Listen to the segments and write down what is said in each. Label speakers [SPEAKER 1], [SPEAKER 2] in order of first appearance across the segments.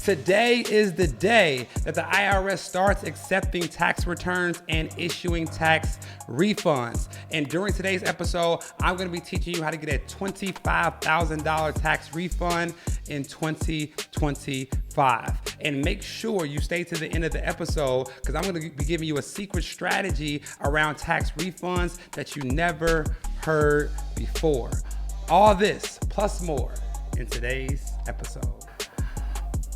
[SPEAKER 1] Today is the day that the IRS starts accepting tax returns and issuing tax refunds. And during today's episode, I'm going to be teaching you how to get a $25,000 tax refund in 2025. And make sure you stay to the end of the episode because I'm going to be giving you a secret strategy around tax refunds that you never heard before. All this plus more in today's episode.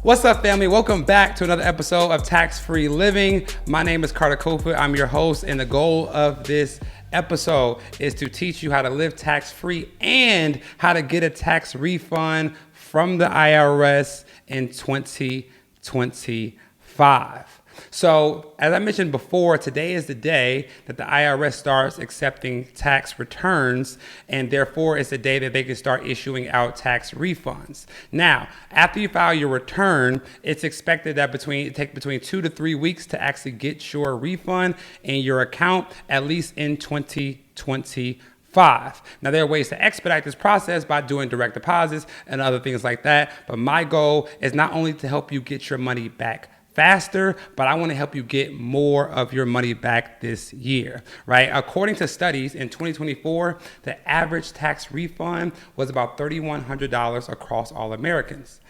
[SPEAKER 1] What's up, family? Welcome back to another episode of Tax-Free Living. My name is Carter Kofa. I'm your host, and the goal of this episode is to teach you how to live tax-free and how to get a tax refund from the IRS in 2025. So, as I mentioned before, today is the day that the IRS starts accepting tax returns, and therefore it's the day that they can start issuing out tax refunds. Now, after you file your return, it's expected that it take between 2 to 3 weeks to actually get your refund in your account, at least in 2025. Now, there are ways to expedite this process by doing direct deposits and other things like that, but my goal is not only to help you get your money back faster, but I want to help you get more of your money back this year, right? According to studies in 2024, the average tax refund was about $3,100 across all Americans.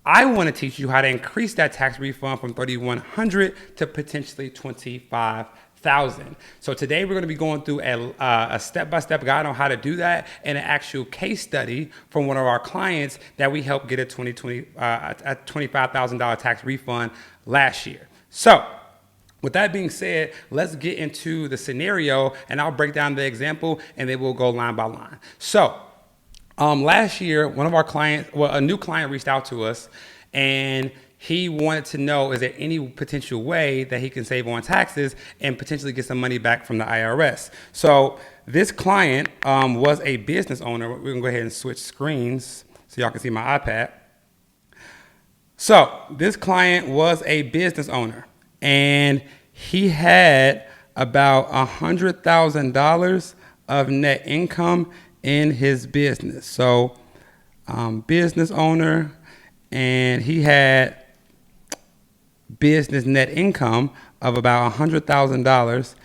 [SPEAKER 1] I want to teach you how to increase that tax refund from $3,100 to potentially $25,000. So today we're going to be going through a step-by-step guide on how to do that and an actual case study from one of our clients that we helped get a $25,000 tax refund last year. So with that being said, let's get into the scenario and I'll break down the example and then we'll go line by line. So last year, one of our clients, a new client reached out to us and he wanted to know, is there any potential way that he can save on taxes and potentially get some money back from the IRS? So this client was a business owner. We're going to go ahead and switch screens so y'all can see my iPad. So this client was a business owner, and he had about $100,000 of net income in his business. So business owner, and he had business net income of about $100,000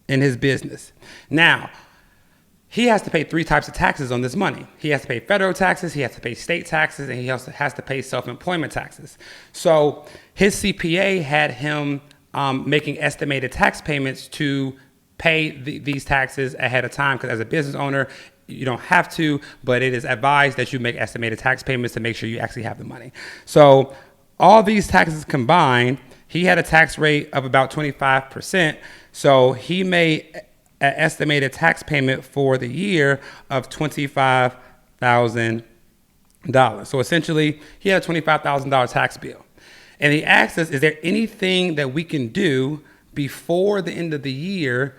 [SPEAKER 1] in his business. Now, he has to pay 3 types of taxes on this money. He has to pay federal taxes, he has to pay state taxes, and he also has to pay self-employment taxes. So his CPA had him making estimated tax payments to pay these taxes ahead of time, because as a business owner, you don't have to, but it is advised that you make estimated tax payments to make sure you actually have the money. So all these taxes combined, he had a tax rate of about 25%. So he made an estimated tax payment for the year of $25,000. So essentially, he had a $25,000 tax bill. And he asked us, is there anything that we can do before the end of the year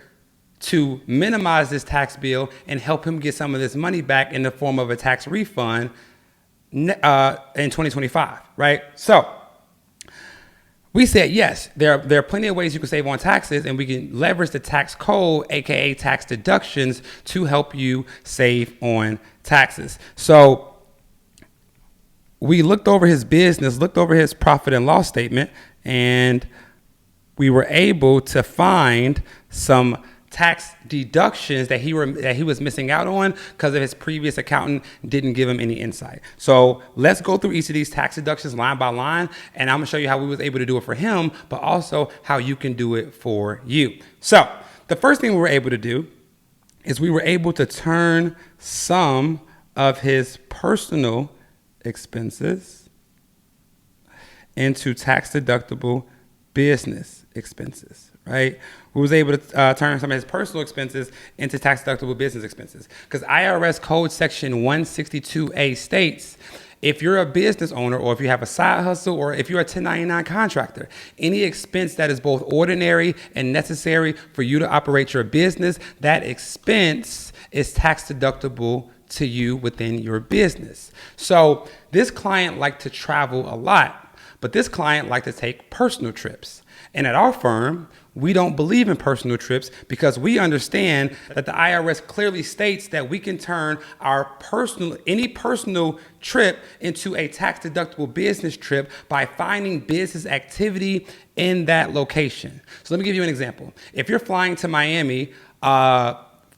[SPEAKER 1] to minimize this tax bill and help him get some of this money back in the form of a tax refund in 2025, right? So we said, yes, there are plenty of ways you can save on taxes, and we can leverage the tax code, aka tax deductions, to help you save on taxes. So we looked over his business, looked over his profit and loss statement, and we were able to find some tax deductions that he was missing out on because of his previous accountant didn't give him any insight. So let's go through each of these tax deductions line by line, and I'm gonna show you how we was able to do it for him, but also how you can do it for you. So the first thing we were able to do is we were able to turn some of his personal expenses into tax-deductible business expenses, right? We was able to turn some of his personal expenses into tax-deductible business expenses. Because IRS Code Section 162A states, if you're a business owner, or if you have a side hustle, or if you're a 1099 contractor, any expense that is both ordinary and necessary for you to operate your business, that expense is tax-deductible to you within your business. So this client liked to travel a lot. But this client liked to take personal trips. And at our firm, we don't believe in personal trips because we understand that the IRS clearly states that we can turn any personal trip into a tax deductible business trip by finding business activity in that location. So let me give you an example. If you're flying to Miami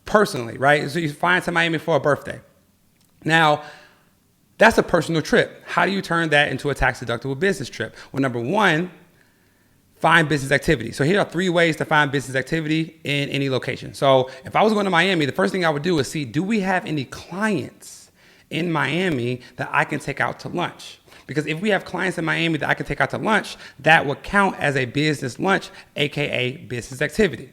[SPEAKER 1] personally, right? So you're flying to Miami for a birthday. Now, that's a personal trip. How do you turn that into a tax deductible business trip? Well, number one, find business activity. So here are 3 ways to find business activity in any location. So if I was going to Miami, the first thing I would do is see, do we have any clients in Miami that I can take out to lunch? Because if we have clients in Miami that I can take out to lunch, that would count as a business lunch, AKA business activity.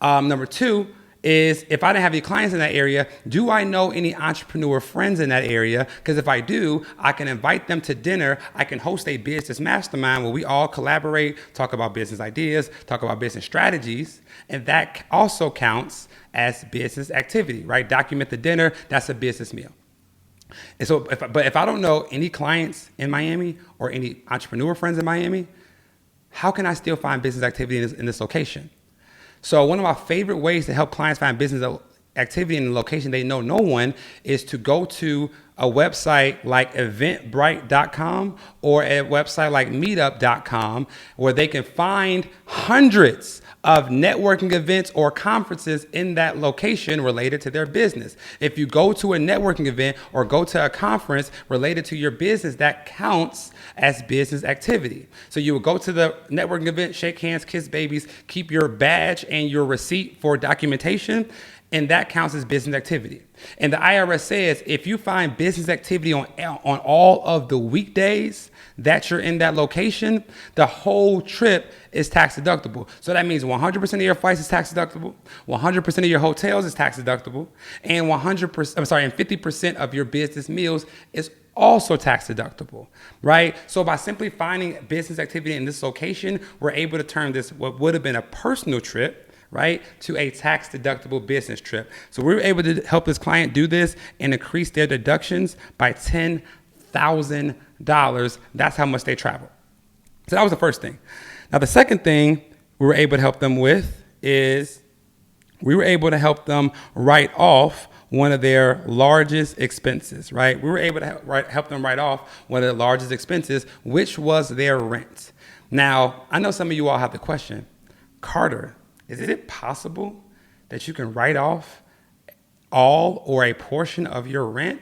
[SPEAKER 1] Number 2 is, if I didn't have any clients in that area, do I know any entrepreneur friends in that area? Because if I do, I can invite them to dinner. I can host a business mastermind where we all collaborate, talk about business ideas, talk about business strategies. And that also counts as business activity, right? Document the dinner, that's a business meal. And so, if I don't know any clients in Miami or any entrepreneur friends in Miami, how can I still find business activity in this location? So one of my favorite ways to help clients find business activity in a location they know no one is to go to a website like eventbrite.com or a website like meetup.com, where they can find hundreds of networking events or conferences in that location related to their business. If you go to a networking event or go to a conference related to your business, that counts as business activity. So you would go to the networking event, shake hands, kiss babies, keep your badge and your receipt for documentation, and that counts as business activity. And the IRS says if you find business activity on all of the weekdays that you're in that location, the whole trip is tax deductible. So that means 100% of your flights is tax deductible, 100% of your hotels is tax deductible, and 50% of your business meals is also tax deductible, right? So by simply finding business activity in this location, we're able to turn this, what would have been a personal trip, right, to a tax deductible business trip. So we were able to help this client do this and increase their deductions by $10,000. That's how much they travel. So that was the first thing. Now, the second thing we were able to help them with is we were able to help them write off one of their largest expenses, right? We were able to help them write off one of their largest expenses, which was their rent. Now, I know some of you all have the question, Carter, is it possible that you can write off all or a portion of your rent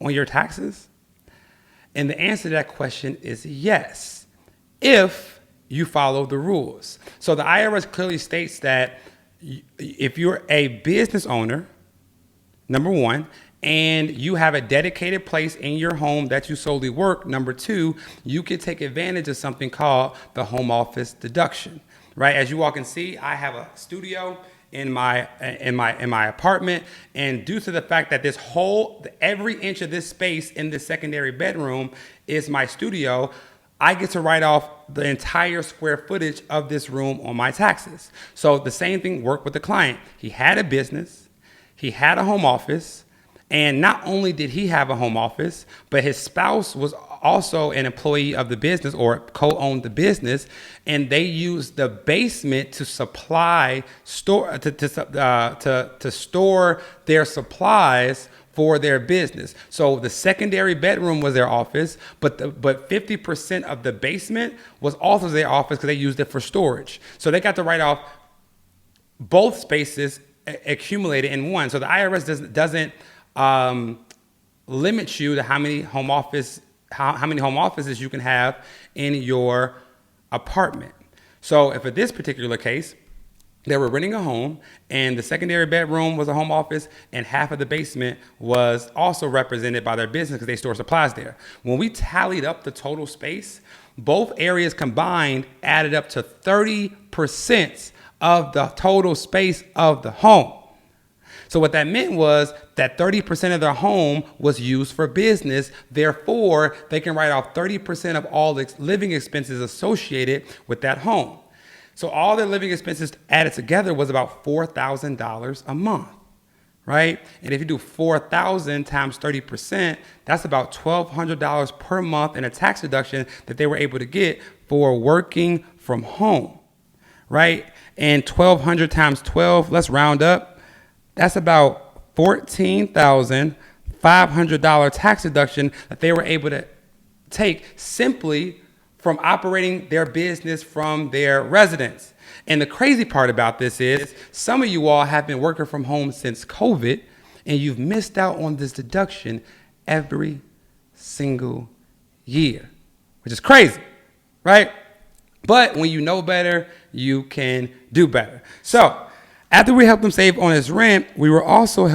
[SPEAKER 1] on your taxes? And the answer to that question is yes, if you follow the rules. So the IRS clearly states that if you're a business owner, number one, and you have a dedicated place in your home that you solely work, number two, you can take advantage of something called the home office deduction. Right, as you all can see, I have a studio in my apartment, and due to the fact that every inch of this space in the secondary bedroom is my studio, I get to write off the entire square footage of this room on my taxes. So the same thing worked with the client. He had a business, he had a home office, and not only did he have a home office, but his spouse was also an employee of the business or co-owned the business, and they used the basement to store their supplies for their business. So the secondary bedroom was their office, but 50% of the basement was also their office because they used it for storage. So they got to write off both spaces accumulated in one. So the IRS doesn't limit you to how many home offices you can have in your apartment. So if in this particular case, they were renting a home and the secondary bedroom was a home office and half of the basement was also represented by their business because they store supplies there. When we tallied up the total space, both areas combined added up to 30% of the total space of the home. So what that meant was that 30% of their home was used for business. Therefore, they can write off 30% of all the living expenses associated with that home. So all their living expenses added together was about $4,000 a month, right? And if you do 4,000 times 30%, that's about $1,200 per month in a tax deduction that they were able to get for working from home, right? And 1,200 times 12, let's round up. That's about $14,500 tax deduction that they were able to take simply from operating their business from their residence. And the crazy part about this is some of you all have been working from home since COVID, and you've missed out on this deduction every single year, which is crazy, right? But when you know better, you can do better. So after we helped him save on his rent, we were also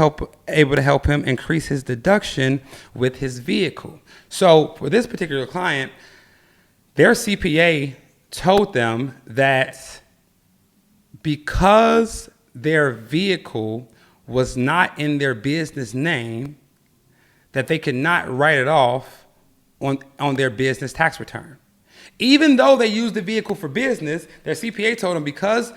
[SPEAKER 1] able to help him increase his deduction with his vehicle. So for this particular client, their CPA told them that because their vehicle was not in their business name, that they could not write it off on their business tax return. Even though they used the vehicle for business, their CPA told them because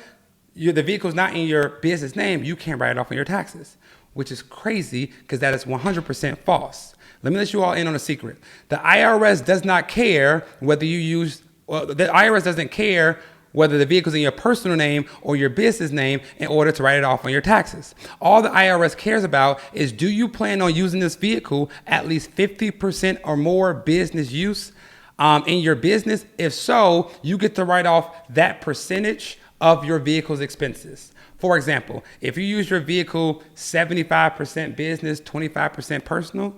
[SPEAKER 1] the vehicle's not in your business name, you can't write it off on your taxes, which is crazy because that is 100% false. Let me let you all in on a secret. The IRS does not care whether the IRS doesn't care whether the vehicle's in your personal name or your business name in order to write it off on your taxes. All the IRS cares about is, do you plan on using this vehicle at least 50% or more business use in your business? If so, you get to write off that percentage of your vehicle's expenses. For example, if you use your vehicle 75% business, 25% personal,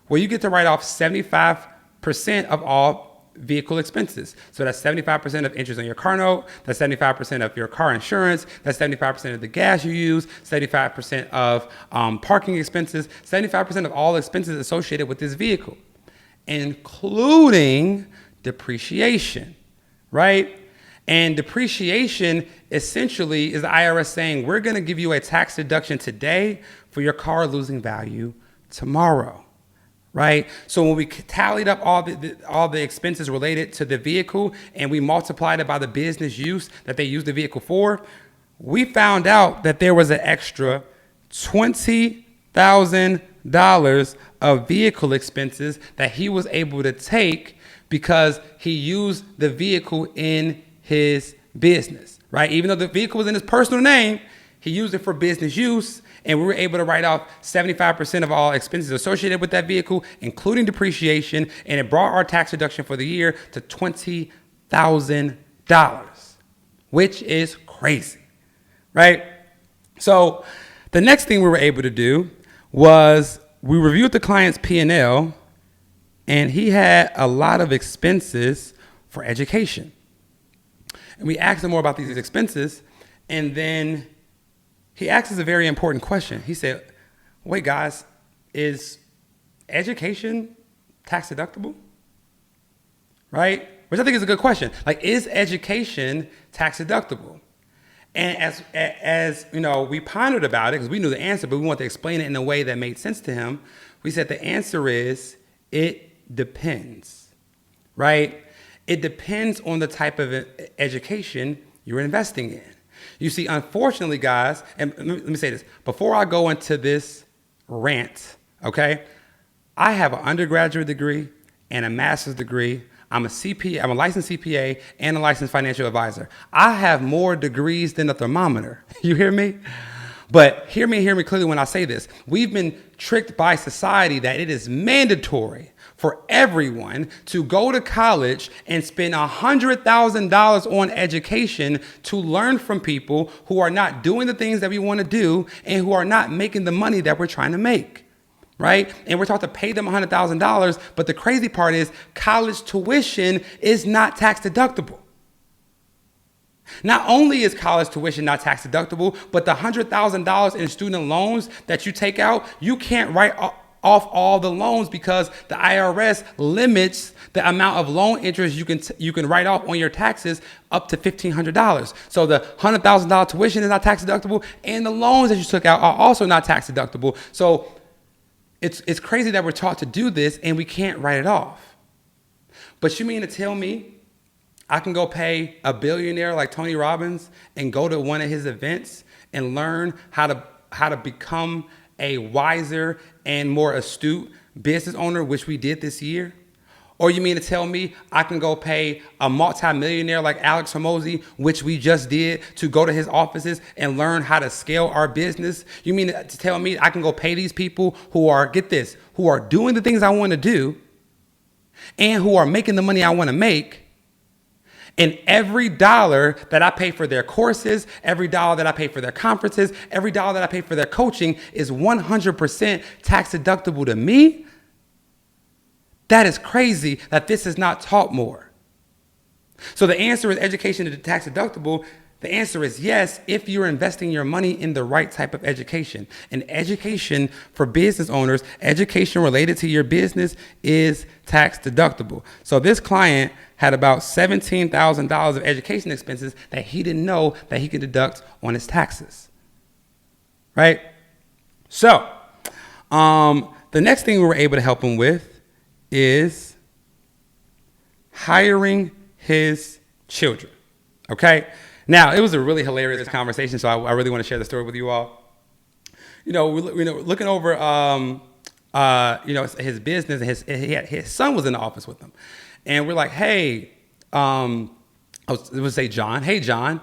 [SPEAKER 1] well, you get to write off 75% of all vehicle expenses. So that's 75% of interest on your car note, that's 75% of your car insurance, that's 75% of the gas you use, 75% of parking expenses, 75% of all expenses associated with this vehicle, including depreciation, right? And depreciation essentially is the IRS saying, we're going to give you a tax deduction today for your car losing value tomorrow, right? So when we tallied up all the expenses related to the vehicle and we multiplied it by the business use that they used the vehicle for, we found out that there was an extra $20,000 of vehicle expenses that he was able to take because he used the vehicle in his business, right? Even though the vehicle was in his personal name, he used it for business use, and we were able to write off 75% of all expenses associated with that vehicle, including depreciation, and it brought our tax deduction for the year to $20,000, which is crazy, right? So the next thing we were able to do was we reviewed the client's P&L, and he had a lot of expenses for education. And we asked him more about these expenses, and then he asked us a very important question. He said, wait, guys, is education tax deductible? Right? Which I think is a good question. Like, is education tax deductible? And as you know, we pondered about it because we knew the answer, but we wanted to explain it in a way that made sense to him. We said the answer is, it depends, right? It depends on the type of education you're investing in. You see, unfortunately, guys, and let me say this, before I go into this rant, okay, I have an undergraduate degree and a master's degree. I'm a CPA, I'm a licensed CPA and a licensed financial advisor. I have more degrees than a thermometer. You hear me? But hear me clearly when I say this. We've been tricked by society that it is mandatory for everyone to go to college and spend $100,000 on education to learn from people who are not doing the things that we want to do and who are not making the money that we're trying to make, right? And we're taught to pay them $100,000, but the crazy part is college tuition is not tax deductible. Not only is college tuition not tax deductible, but the $100,000 in student loans that you take out, you can't write off all the loans because the IRS limits the amount of loan interest you can write off on your taxes up to $1,500. So the $100,000 tuition is not tax deductible, and the loans that you took out are also not tax deductible. So it's crazy that we're taught to do this and we can't write it off. But you mean to tell me I can go pay a billionaire like Tony Robbins and go to one of his events and learn how to become a wiser and more astute business owner, which we did this year? Or you mean to tell me I can go pay a multimillionaire like Alex Hormozy, which we just did, to go to his offices and learn how to scale our business? You mean to tell me I can go pay these people who are, get this, who are doing the things I want to do and who are making the money I want to make? And every dollar that I pay for their courses, every dollar that I pay for their conferences, every dollar that I pay for their coaching is 100% tax deductible to me? That is crazy that this is not taught more. So the answer is education to tax deductible. The answer is yes, if you're investing your money in the right type of education. And education for business owners, education related to your business is tax deductible. So this client had about $17,000 of education expenses that he didn't know that he could deduct on his taxes, right? So the next thing we were able to help him with is hiring his children, okay? Now, it was a really hilarious conversation, so I really want to share the story with you all. Looking over, his business, his son was in the office with him. And we're like, hey, I would say John, hey, John,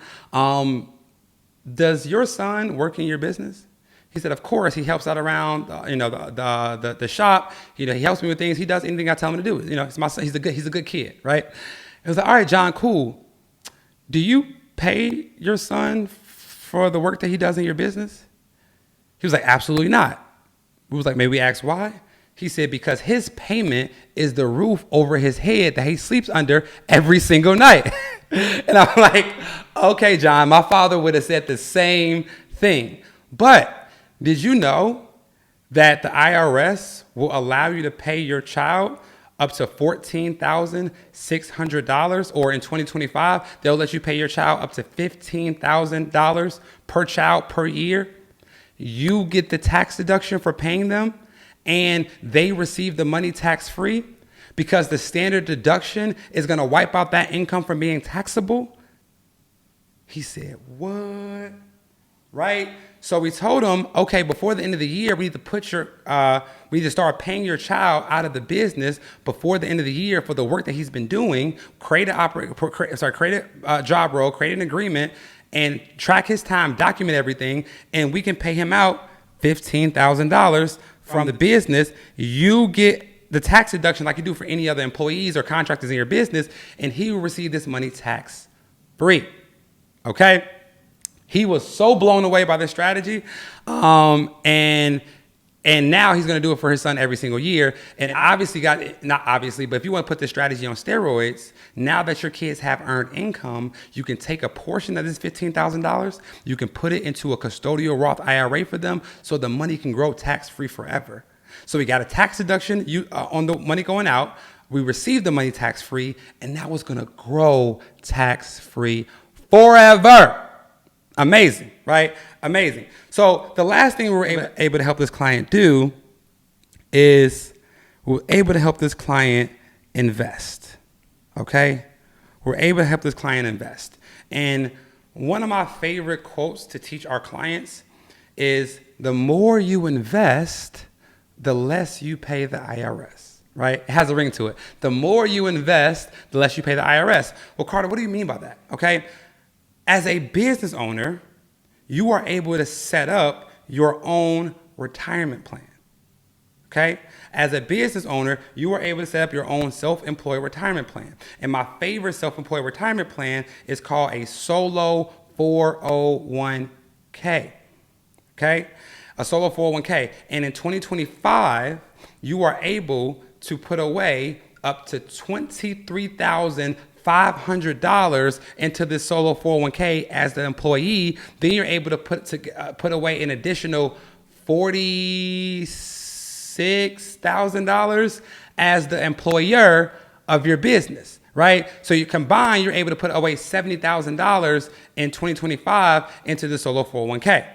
[SPEAKER 1] does your son work in your business? He said, of course. He helps out around, the shop. He helps me with things. He does anything I tell him to do. It's my son. He's a good kid, right? I was like, all right, John, cool. Do you pay your son for the work that he does in your business? He was like, absolutely not. We was like, maybe we ask why? He said, because his payment is the roof over his head that he sleeps under every single night. And I'm like, okay, John, my father would have said the same thing. But did you know that the IRS will allow you to pay your child up to $14,600, or in 2025, they'll let you pay your child up to $15,000 per child per year? You get the tax deduction for paying them, and they receive the money tax-free because the standard deduction is going to wipe out that income from being taxable? He said, what? Right? So we told him, okay, before the end of the year, we need to start paying your child out of the business before the end of the year for the work that he's been doing. Create a job role, create an agreement, and track his time, document everything, and we can pay him out $15,000 from the business. You get the tax deduction like you do for any other employees or contractors in your business, and he will receive this money tax-free. Okay? He was so blown away by this strategy, and now he's going to do it for his son every single year. And obviously, not obviously, but if you want to put this strategy on steroids, now that your kids have earned income, you can take a portion of this $15,000, you can put it into a custodial Roth IRA for them, so the money can grow tax-free forever. So we got a tax deduction on the money going out. We received the money tax-free, and now it's going to grow tax-free forever. Amazing, right? Amazing. So the last thing we were able to help this client do is we were able to help this client invest, okay? We're able to help this client invest. And one of my favorite quotes to teach our clients is, the more you invest, the less you pay the IRS, right? It has a ring to it. The more you invest, the less you pay the IRS. Well, Carter, what do you mean by that, okay? As a business owner, you are able to set up your own retirement plan, okay? As a business owner, you are able to set up your own self-employed retirement plan. And my favorite self-employed retirement plan is called a solo 401k, okay? A solo 401k. And in 2025, you are able to put away up to $23,500 into this solo 401k as the employee. Then you're able to put away an additional $46,000 as the employer of your business, right? So you combine, you're able to put away $70,000 in 2025 into the solo 401k.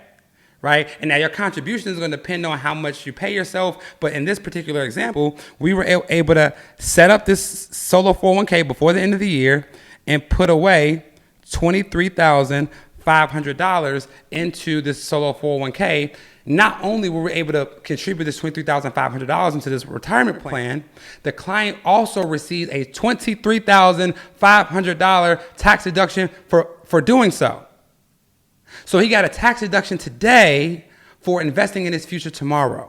[SPEAKER 1] Right? And now your contribution is going to depend on how much you pay yourself. But in this particular example, we were able to set up this solo 401k before the end of the year and put away $23,500 into this solo 401k. Not only were we able to contribute this $23,500 into this retirement plan, the client also received a $23,500 tax deduction for doing so. So he got a tax deduction today for investing in his future tomorrow.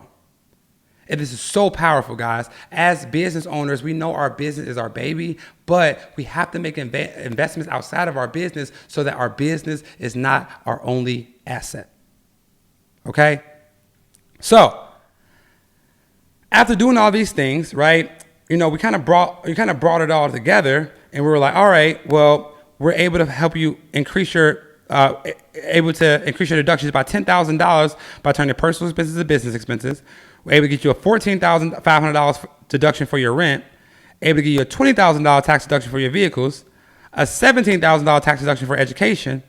[SPEAKER 1] And this is so powerful, guys. As business owners, we know our business is our baby, but we have to make investments outside of our business so that our business is not our only asset. Okay? So, after doing all these things, right, we kind of brought it all together, and we were like, all right, well, we're able to help you increase your deductions by $10,000 by turning your personal expenses to business expenses. We're able to get you a $14,500 deduction for your rent, able to give you a $20,000 tax deduction for your vehicles, a $17,000 tax deduction for education,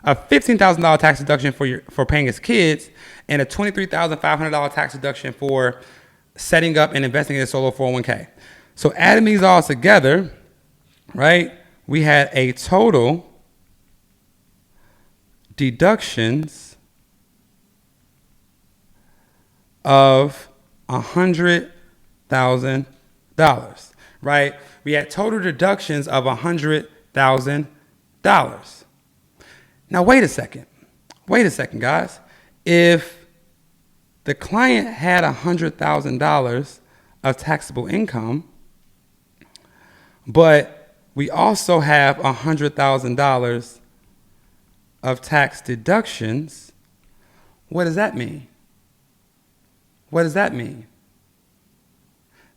[SPEAKER 1] a $15,000 tax deduction for paying his kids, and a $23,500 tax deduction for setting up and investing in a solo 401k. So adding these all together, right, we had a total deductions of $100,000, right? We had total deductions of $100,000. Now, wait a second, guys. If the client had $100,000 of taxable income, but we also have $100,000 of tax deductions, what does that mean? What does that mean?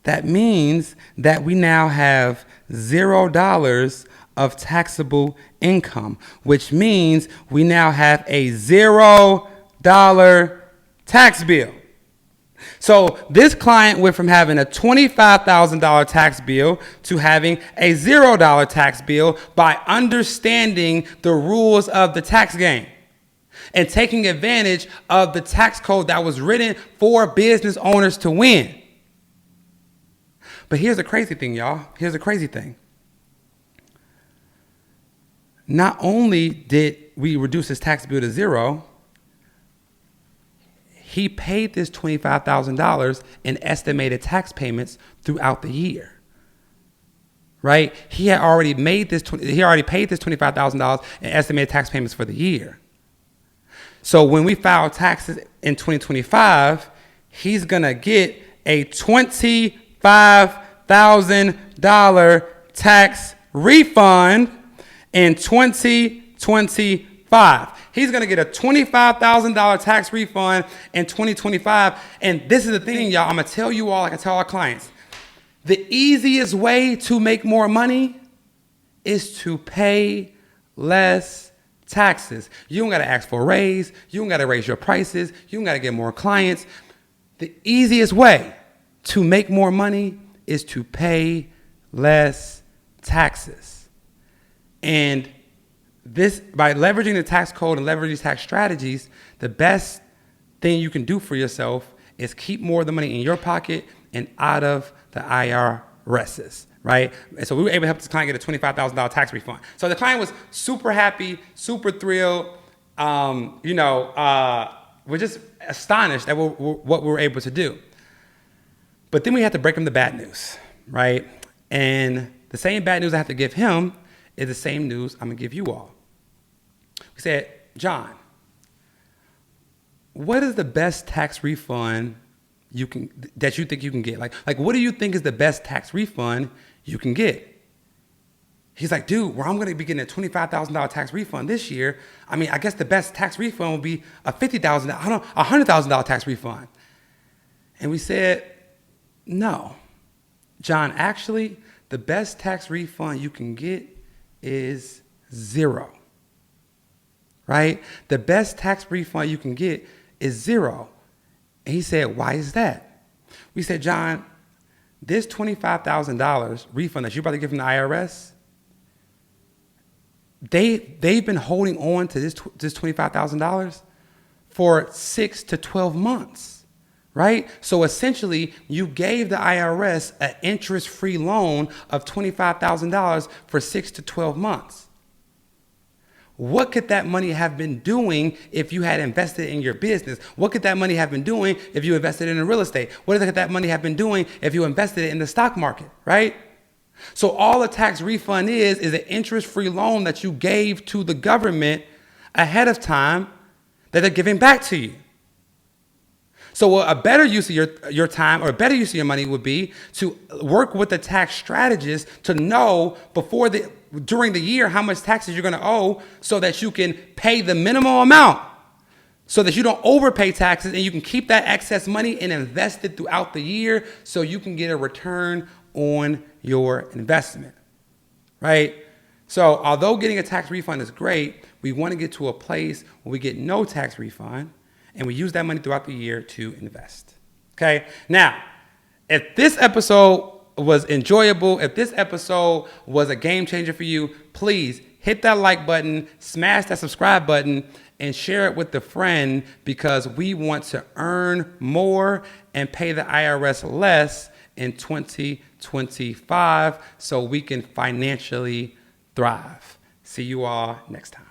[SPEAKER 1] That means that we now have $0 of taxable income, which means we now have a $0 tax bill. So this client went from having a $25,000 tax bill to having a $0 tax bill by understanding the rules of the tax game and taking advantage of the tax code that was written for business owners to win. But here's the crazy thing, y'all. Here's the crazy thing. Not only did we reduce his tax bill to $0, he paid this $25,000 in estimated tax payments throughout the year. Right? He already paid this $25,000 in estimated tax payments for the year. So when we file taxes in 2025, he's going to get a $25,000 tax refund in 2025. He's going to get a $25,000 tax refund in 2025. And this is the thing, y'all. I'm going to tell you all, like I tell our clients, the easiest way to make more money is to pay less taxes. You don't got to ask for a raise. You don't got to raise your prices. You don't got to get more clients. The easiest way to make more money is to pay less taxes. And this, by leveraging the tax code and leveraging tax strategies, the best thing you can do for yourself is keep more of the money in your pocket and out of the IRS's, right? And so we were able to help this client get a $25,000 tax refund. So the client was super happy, super thrilled. We're just astonished at what we were able to do. But then we had to break him the bad news, right? And the same bad news I have to give him is the same news I'm going to give you all. We said, John, what is the best tax refund that you think you can get? Like what do you think is the best tax refund you can get? He's like, dude, I'm going to be getting a $25,000 tax refund this year. I mean, I guess the best tax refund would be a $100,000 tax refund. And we said, no, John, actually, the best tax refund you can get is $0, right? The best tax refund you can get is $0. And he said, why is that? We said, John, this $25,000 refund that you're about to get from the IRS, they've been holding on to this $25,000 for 6 to 12 months, right? So essentially, you gave the IRS an interest-free loan of $25,000 for 6 to 12 months. what could that money have been doing if you had invested in your business? What could that money have been doing if you invested in real estate? What could that money have been doing if you invested in the stock market, right? So all a tax refund is an interest-free loan that you gave to the government ahead of time that they're giving back to you. So a better use of your time or a better use of your money would be to work with a tax strategist to know during the year how much taxes you're going to owe so that you can pay the minimum amount so that you don't overpay taxes and you can keep that excess money and invest it throughout the year so you can get a return on your investment, right? So although getting a tax refund is great, we want to get to a place where we get no tax refund and we use that money throughout the year to invest. Okay. Now, if this episode was enjoyable, if this episode was a game changer for you, please hit that like button, smash that subscribe button, and share it with a friend because we want to earn more and pay the IRS less in 2025 so we can financially thrive. See you all next time.